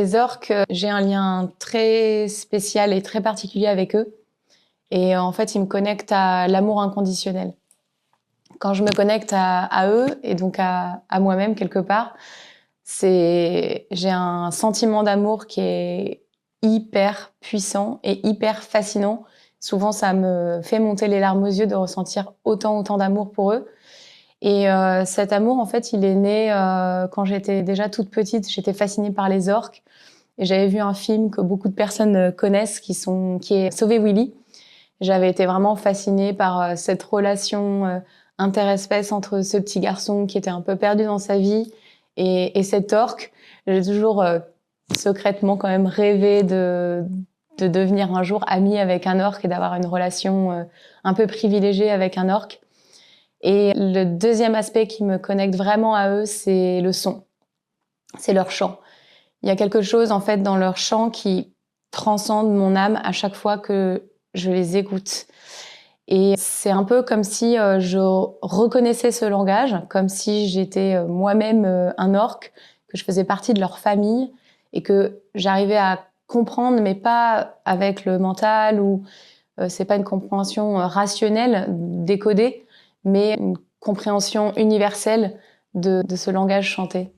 Les orques, j'ai un lien très spécial et très particulier avec eux. Et en fait, ils me connectent à l'amour inconditionnel. Quand je me connecte à eux et donc à moi-même quelque part, j'ai un sentiment d'amour qui est hyper puissant et hyper fascinant. Souvent, ça me fait monter les larmes aux yeux de ressentir autant d'amour pour eux. Et cet amour, en fait, il est né quand j'étais déjà toute petite. J'étais fascinée par les orques. Et j'avais vu un film que beaucoup de personnes connaissent, qui est Sauver Willy. J'avais été vraiment fascinée par cette relation interespèce entre ce petit garçon qui était un peu perdu dans sa vie et cet orque. J'ai toujours secrètement quand même rêvé de devenir un jour amie avec un orque et d'avoir une relation un peu privilégiée avec un orque. Et le deuxième aspect qui me connecte vraiment à eux, c'est le son. C'est leur chant. Il y a quelque chose en fait dans leur chant qui transcende mon âme à chaque fois que je les écoute. Et c'est un peu comme si je reconnaissais ce langage, comme si j'étais moi-même un orque, que je faisais partie de leur famille et que j'arrivais à comprendre, mais pas avec le mental ou c'est pas une compréhension rationnelle, décodée, mais une compréhension universelle de ce langage chanté.